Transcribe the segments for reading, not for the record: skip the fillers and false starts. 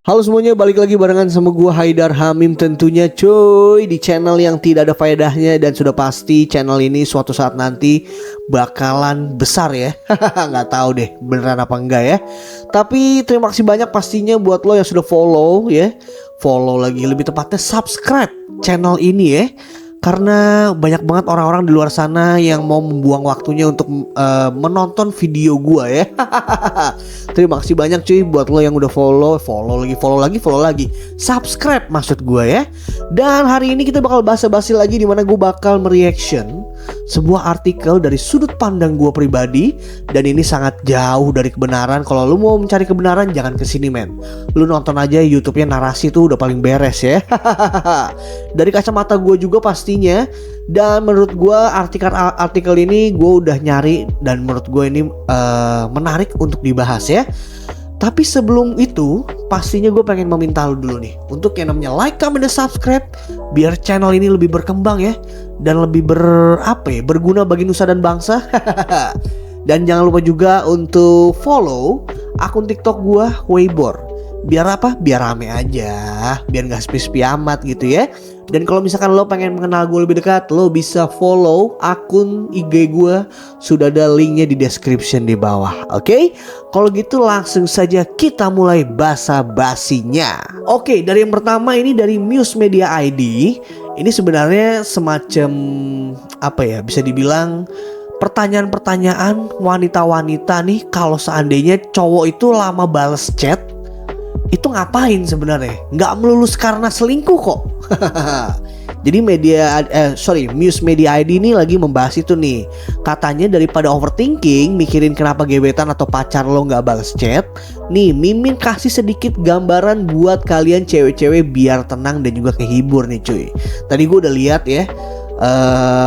Halo semuanya, balik lagi barengan sama gua Haidar Hamim tentunya cuy, di channel yang tidak ada faedahnya. Dan sudah pasti channel ini suatu saat nanti bakalan besar ya. Nggak tahu deh beneran apa enggak ya. Tapi terima kasih banyak pastinya buat lo yang sudah follow ya. Follow lagi, lebih tepatnya subscribe channel ini ya. Karena banyak banget orang-orang di luar sana yang mau membuang waktunya untuk menonton video gua ya. Terima kasih banyak cuy buat lo yang udah follow lagi, subscribe maksud gua ya. Dan hari ini kita bakal basa-basi lagi, dimana gua bakal mereaction sebuah artikel dari sudut pandang gua pribadi. Dan ini sangat jauh dari kebenaran. Kalau lu mau mencari kebenaran jangan kesini men. Lu nonton aja YouTube-nya, narasi tuh udah paling beres ya. Dari kacamata gue juga pastinya. Dan menurut gue artikel ini gue udah nyari, dan menurut gue ini menarik untuk dibahas ya. Tapi sebelum itu pastinya gue pengen meminta lu dulu nih untuk yang namanya like, comment, dan subscribe, biar channel ini lebih berkembang ya, dan lebih berguna bagi nusa dan bangsa. Dan jangan lupa juga untuk follow akun TikTok gue Weibo. Biar apa? Biar rame aja, biar gak sepi-sepi amat gitu ya. Dan kalau misalkan lo pengen mengenal gue lebih dekat, lo bisa follow akun IG gue. Sudah ada linknya di description di bawah. Oke? Kalau gitu langsung saja kita mulai basa-basinya. Oke, dari yang pertama ini dari Muse Media ID. Ini sebenarnya semacam bisa dibilang pertanyaan-pertanyaan wanita-wanita nih. Kalau seandainya cowok itu lama bales chat, itu ngapain sebenarnya? Nggak melulu karena selingkuh kok. Jadi Muse Media ID ini lagi membahas itu nih. Katanya daripada overthinking, mikirin kenapa gebetan atau pacar lo nggak balas chat, nih Mimin kasih sedikit gambaran buat kalian cewek-cewek biar tenang dan juga kehibur nih cuy. Tadi gue udah lihat ya,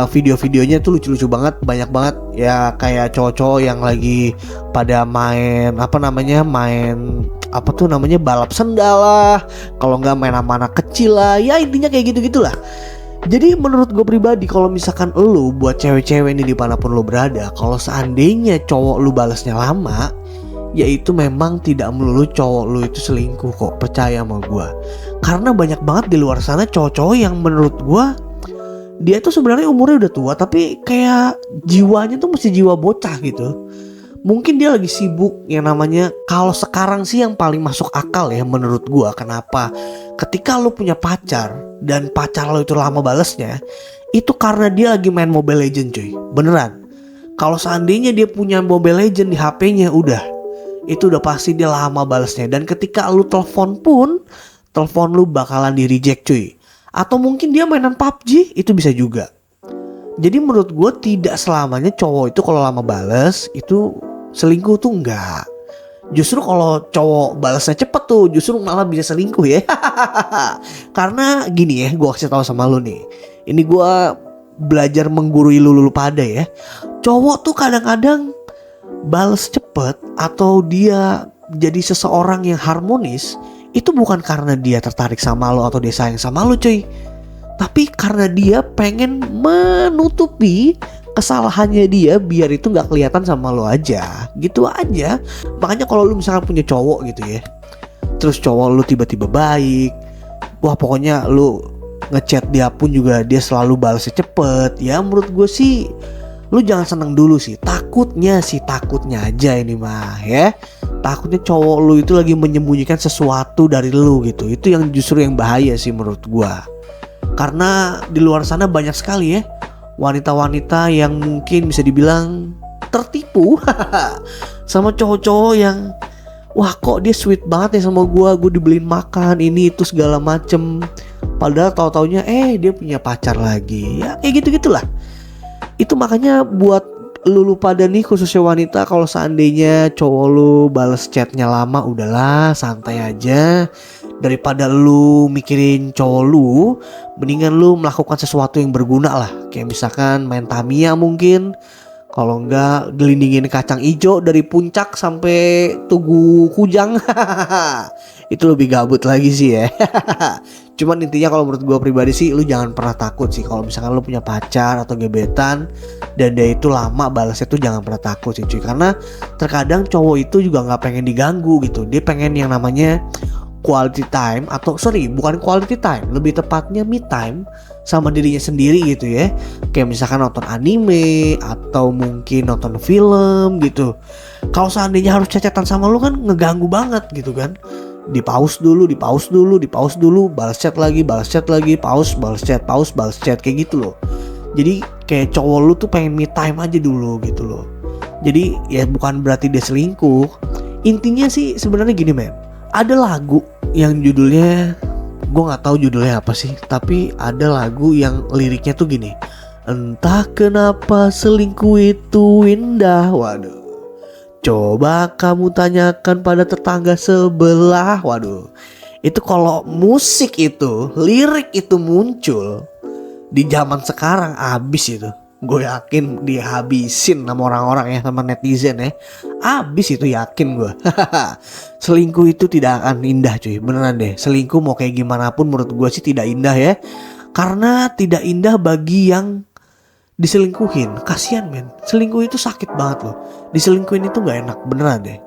video-videonya tuh lucu-lucu banget, banyak banget ya, kayak cowok-cowok yang lagi pada main balap sendal lah, kalau nggak main sama anak kecil lah, ya intinya kayak gitu-gitulah. Jadi menurut gue pribadi, kalau misalkan lu buat cewek-cewek ini dimanapun lu berada, kalau seandainya cowok lu balasnya lama, ya itu memang tidak melulu cowok lu itu selingkuh kok, percaya sama gue. Karena banyak banget di luar sana cowok-cowok yang menurut gue dia tuh sebenarnya umurnya udah tua, tapi kayak jiwanya tuh masih jiwa bocah gitu. Mungkin dia lagi sibuk, yang namanya kalau sekarang sih yang paling masuk akal ya menurut gua. Kenapa? Ketika lo punya pacar dan pacar lo itu lama balesnya, itu karena dia lagi main Mobile Legend cuy. Beneran. Kalau seandainya dia punya Mobile Legend di HP-nya, itu udah pasti dia lama balesnya. Dan ketika lo telepon pun, telepon lo bakalan di reject cuy. Atau mungkin dia mainan PUBG, itu bisa juga. Jadi menurut gue tidak selamanya cowok itu kalau lama bales itu selingkuh tuh enggak. Justru kalau cowok balasnya cepet tuh justru malah bisa selingkuh ya. Karena gini ya, gue kasih tahu sama lu nih. Ini gue belajar menggurui lu pada ya. Cowok tuh kadang-kadang balas cepet atau dia jadi seseorang yang harmonis, itu bukan karena dia tertarik sama lo atau dia sayang sama lo cuy, tapi karena dia pengen menutupi kesalahannya dia biar itu nggak kelihatan sama lo aja, gitu aja. Makanya kalau lu misalkan punya cowok gitu ya, terus cowok lu tiba-tiba baik, wah pokoknya lu ngechat dia pun juga dia selalu balasnya cepet, ya menurut gue sih lu jangan seneng dulu sih. Takutnya aja ini mah ya, takutnya cowok lu itu lagi menyembunyikan sesuatu dari lu gitu. Itu yang justru yang bahaya sih menurut gua. Karena di luar sana banyak sekali ya wanita-wanita yang mungkin bisa dibilang tertipu sama cowok-cowok yang wah kok dia sweet banget ya sama gue dibeliin makan ini itu segala macem, padahal tahu-taunya dia punya pacar lagi. Ya kayak gitu-gitulah. Itu makanya buat lu pada nih, khususnya wanita, kalau seandainya cowok lu bales chatnya lama, udahlah santai aja. Daripada lu mikirin cowok lu, mendingan lu melakukan sesuatu yang berguna lah. Kayak misalkan main Tamiya mungkin, kalau enggak gelindingin kacang ijo dari puncak sampai Tugu Kujang. Itu lebih gabut lagi sih ya. Cuman intinya kalau menurut gue pribadi sih, lu jangan pernah takut sih kalau misalkan lu punya pacar atau gebetan dan dia itu lama balasnya tuh, jangan pernah takut sih cuy. Karena terkadang cowok itu juga gak pengen diganggu gitu. Dia pengen yang namanya quality time, atau bukan quality time, lebih tepatnya me time sama dirinya sendiri gitu ya. Kayak misalkan nonton anime atau mungkin nonton film gitu. Kalau seandainya harus chat-chatan sama lu kan ngeganggu banget gitu kan. Di pause dulu, balas chat lagi, pause, balas chat kayak gitu loh. Jadi kayak cowok lu tuh pengen me time aja dulu gitu loh. Jadi ya bukan berarti dia selingkuh. Intinya sih sebenarnya gini men. Ada lagu yang judulnya, gue gak tahu judulnya apa sih, tapi ada lagu yang liriknya tuh gini. Entah kenapa selingkuh itu indah. Waduh. Coba kamu tanyakan pada tetangga sebelah. Waduh. Itu kalau musik itu, lirik itu muncul di zaman sekarang abis itu. Gue yakin dihabisin sama orang-orang ya, sama netizen ya. Abis itu yakin gue. Selingkuh itu tidak akan indah cuy. Beneran deh. Selingkuh mau kayak gimana pun menurut gue sih tidak indah ya. Karena tidak indah bagi yang diselingkuhin. Kasian men. Selingkuh itu sakit banget loh. Diselingkuhin itu gak enak. Beneran deh.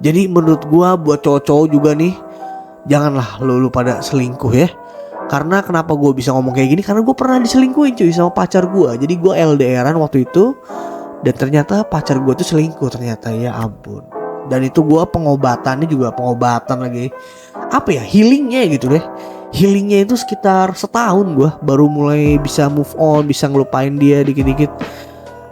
Jadi menurut gue buat cowok-cowok juga nih, janganlah lu pada selingkuh ya. Karena kenapa gue bisa ngomong kayak gini, karena gue pernah diselingkuhin cuy sama pacar gue. Jadi gue LDRan waktu itu, dan ternyata pacar gue tuh selingkuh ternyata, ya ampun. Dan itu gue pengobatannya juga pengobatan lagi, apa ya, healingnya gitu deh. Healingnya itu sekitar setahun gue baru mulai bisa move on, bisa ngelupain dia dikit-dikit.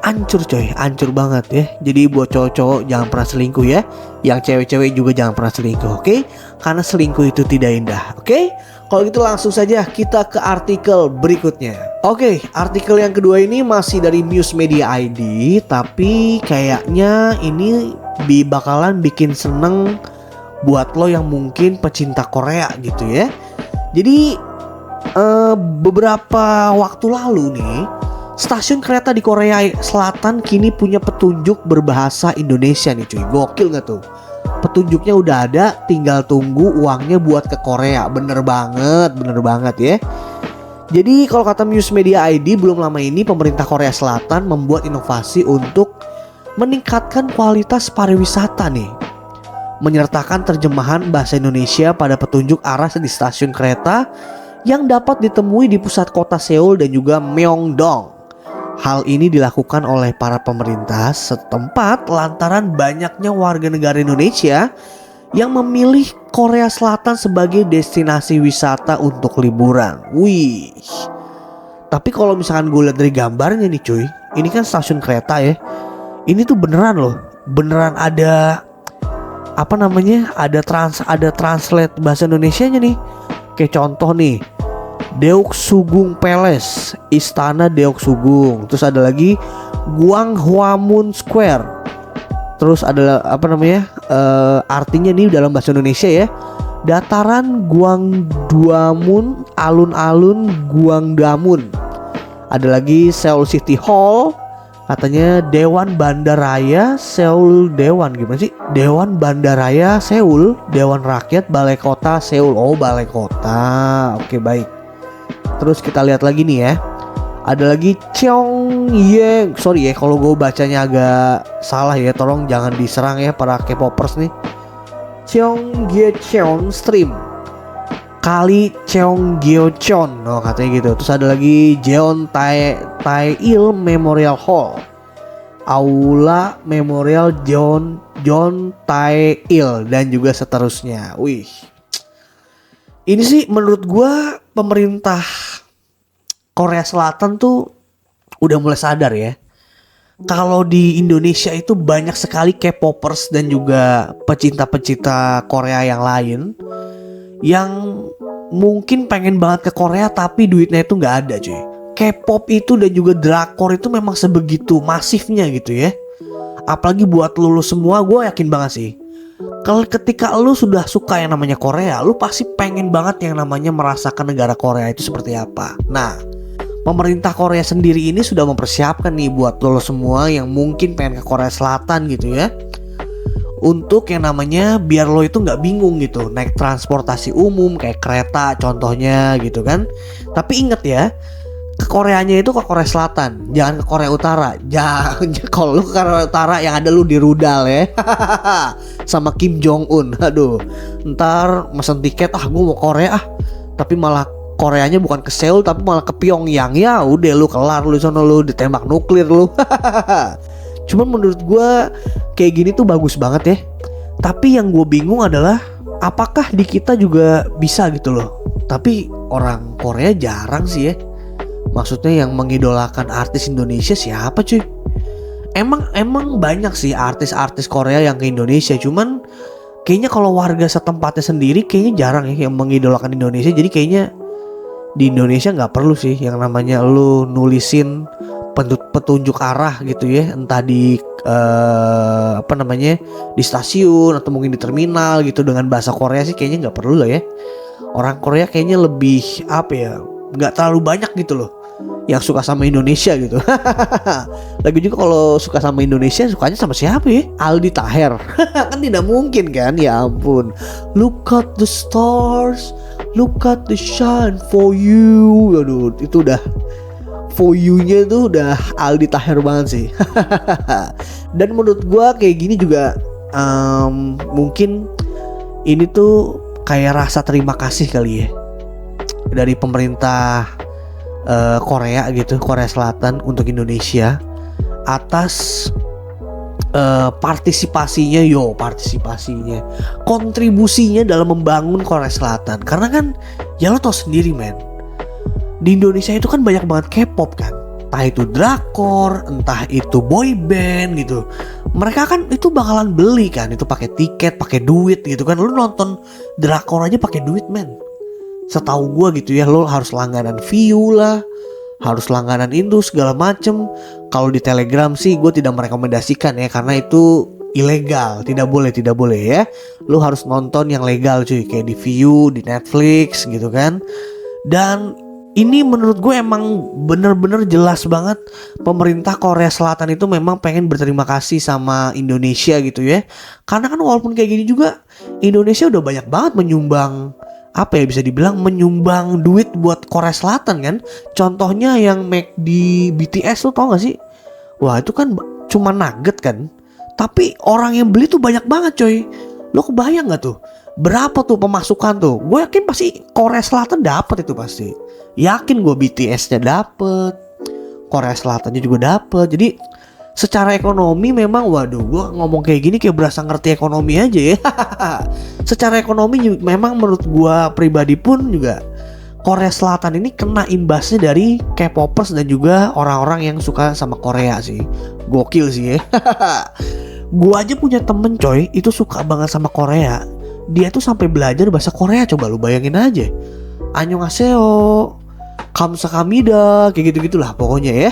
Hancur coy, hancur banget ya. Jadi buat cowok-cowok jangan pernah selingkuh ya. Yang cewek-cewek juga jangan pernah selingkuh, oke? Karena selingkuh itu tidak indah, oke? Kalau gitu langsung saja kita ke artikel berikutnya. Oke, artikel yang kedua ini masih dari Muse Media ID, tapi kayaknya ini bakalan bikin seneng buat lo yang mungkin pecinta Korea gitu ya. Jadi beberapa waktu lalu nih, stasiun kereta di Korea Selatan kini punya petunjuk berbahasa Indonesia nih cuy. Gokil gak tuh? Petunjuknya udah ada, tinggal tunggu uangnya buat ke Korea. Bener banget ya. Jadi kalau kata Muse Media ID, belum lama ini pemerintah Korea Selatan membuat inovasi untuk meningkatkan kualitas pariwisata nih, menyertakan terjemahan bahasa Indonesia pada petunjuk arah di stasiun kereta yang dapat ditemui di pusat kota Seoul dan juga Myeongdong. Hal ini dilakukan oleh para pemerintah setempat lantaran banyaknya warga negara Indonesia yang memilih Korea Selatan sebagai destinasi wisata untuk liburan. Wih. Tapi kalau misalkan gue lihat dari gambarnya nih cuy, ini kan stasiun kereta ya. Ini tuh beneran loh, beneran ada apa namanya? Ada translate bahasa Indonesianya nih. Kayak contoh nih, Deoksugung Palace, Istana Deoksugung. Terus ada lagi Gwanghwamun Square. Terus ada apa namanya? Artinya nih dalam bahasa Indonesia ya, Dataran Gwangdamun, alun-alun Gwangdamun. Ada lagi Seoul City Hall. Katanya Dewan Bandaraya Seoul. Dewan gimana sih? Dewan Bandaraya Seoul, Dewan Rakyat Balai Kota Seoul. Oh, Balai Kota. Oke, baik. Terus kita lihat lagi nih ya. Ada lagi Cheongyang. Sorry ya kalau gue bacanya agak salah ya. Tolong jangan diserang ya para K-popers nih. Cheonggyecheon Stream, Kali Cheonggyecheon. Oh, katanya gitu. Terus ada lagi Jeon Tae-il Memorial Hall, Aula Memorial John Tae-il, dan juga seterusnya. Wih. Ini sih menurut gue pemerintah Korea Selatan tuh udah mulai sadar ya. Kalau di Indonesia itu banyak sekali K-popers dan juga pecinta-pecinta Korea yang lain yang mungkin pengen banget ke Korea tapi duitnya itu nggak ada cuy. K-pop itu dan juga drakor itu memang sebegitu masifnya gitu ya. Apalagi buat lu semua, gue yakin banget sih, kalau ketika lu sudah suka yang namanya Korea, lu pasti pengen banget yang namanya merasakan negara Korea itu seperti apa. Nah, pemerintah Korea sendiri ini sudah mempersiapkan nih buat lo semua yang mungkin pengen ke Korea Selatan gitu ya, untuk yang namanya biar lo itu nggak bingung gitu naik transportasi umum kayak kereta contohnya gitu kan. Tapi inget ya, ke Koreanya itu ke Korea Selatan, jangan ke Korea Utara. Jangan, kalau lu ke Korea Utara yang ada lu di rudal ya. Sama Kim Jong Un. Aduh, ntar mesen tiket gue mau Korea tapi malah Koreanya bukan ke Seoul tapi malah ke Pyongyang. Ya udah lu kelar lu sono, lu ditembak nuklir lu. Cuman menurut gue kayak gini tuh bagus banget ya. Tapi yang gue bingung adalah apakah di kita juga bisa gitu loh. Tapi orang Korea jarang sih ya. Maksudnya yang mengidolakan artis Indonesia siapa cuy? Emang banyak sih artis-artis Korea yang ke Indonesia. Cuman kayaknya kalau warga setempatnya sendiri kayaknya jarang ya yang mengidolakan Indonesia. Jadi kayaknya di Indonesia gak perlu sih yang namanya lu nulisin petunjuk arah gitu ya. Entah di di stasiun atau mungkin di terminal gitu dengan bahasa Korea sih kayaknya gak perlu lah ya. Orang Korea kayaknya lebih gak terlalu banyak gitu loh yang suka sama Indonesia gitu. Lagi juga kalau suka sama Indonesia sukanya sama siapa ya? Aldi Taher. Kan tidak mungkin kan, ya ampun. Look at the stars, look at the shine for you. Aduh, itu udah for you-nya itu udah Aldi Taher banget sih. Dan menurut gua kayak gini juga mungkin ini tuh kayak rasa terima kasih kali ya dari pemerintah Korea gitu, Korea Selatan untuk Indonesia atas partisipasinya, kontribusinya dalam membangun Korea Selatan. Karena kan ya lo tau sendiri men, di Indonesia itu kan banyak banget K-pop kan, entah itu drakor, entah itu boy band gitu. Mereka kan itu bakalan beli kan, itu pakai tiket, pakai duit gitu kan. Lo nonton drakor aja pakai duit men. Setahu gue gitu ya, lo harus langganan view lah, harus langganan Indus segala macem. Kalau di Telegram sih gue tidak merekomendasikan ya, karena itu ilegal, tidak boleh ya. Lo harus nonton yang legal cuy, kayak di View, di Netflix gitu kan. Dan ini menurut gue emang bener-bener jelas banget pemerintah Korea Selatan itu memang pengen berterima kasih sama Indonesia gitu ya. Karena kan walaupun kayak gini juga Indonesia udah banyak banget menyumbang, bisa dibilang menyumbang duit buat Korea Selatan kan. Contohnya yang make di BTS lo tau gak sih? Wah itu kan cuma nugget kan, tapi orang yang beli tuh banyak banget coy. Lo kebayang gak tuh berapa tuh pemasukan tuh? Gue yakin pasti Korea Selatan dapet itu pasti. Yakin gue BTS-nya dapet, Korea Selatannya juga dapet. Jadi secara ekonomi memang waduh, gue ngomong kayak gini kayak berasa ngerti ekonomi aja ya. Secara ekonomi memang menurut gue pribadi pun juga Korea Selatan ini kena imbasnya dari K-popers dan juga orang-orang yang suka sama Korea sih. Gokil sih ya. Gue aja punya temen coy, itu suka banget sama Korea. Dia tuh sampai belajar bahasa Korea, coba lu bayangin aja. Annyeonghaseyo, kamsahamnida, kayak gitu-gitulah pokoknya ya.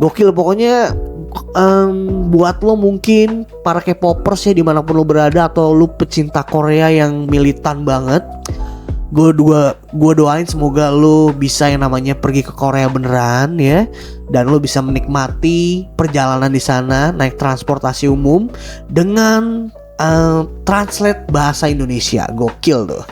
Gokil pokoknya. Buat lo mungkin para K-popers ya dimanapun lo berada, atau lo pecinta Korea yang militan banget, gue doain semoga lo bisa yang namanya pergi ke Korea beneran ya, dan lo bisa menikmati perjalanan di sana naik transportasi umum dengan translate bahasa Indonesia. Gokil tuh.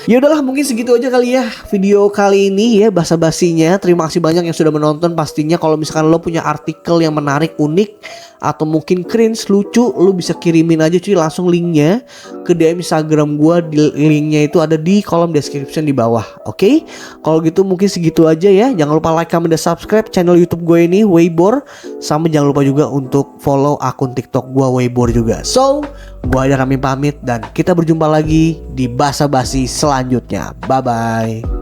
Ya udahlah, mungkin segitu aja kali ya video kali ini ya, basa-basinya. Terima kasih banyak yang sudah menonton. Pastinya kalau misalkan lo punya artikel yang menarik, unik, atau mungkin cringe, lucu, lo bisa kirimin aja cuy langsung linknya ke DM Instagram gue. Linknya itu ada di kolom description di bawah. Oke? Kalau gitu mungkin segitu aja ya. Jangan lupa like, comment, dan subscribe channel YouTube gue ini Weibor. Sama jangan lupa juga untuk follow akun TikTok gue Weibor juga. So, gue Aidar Amin pamit dan kita berjumpa lagi di basa-basi selanjutnya. Bye bye.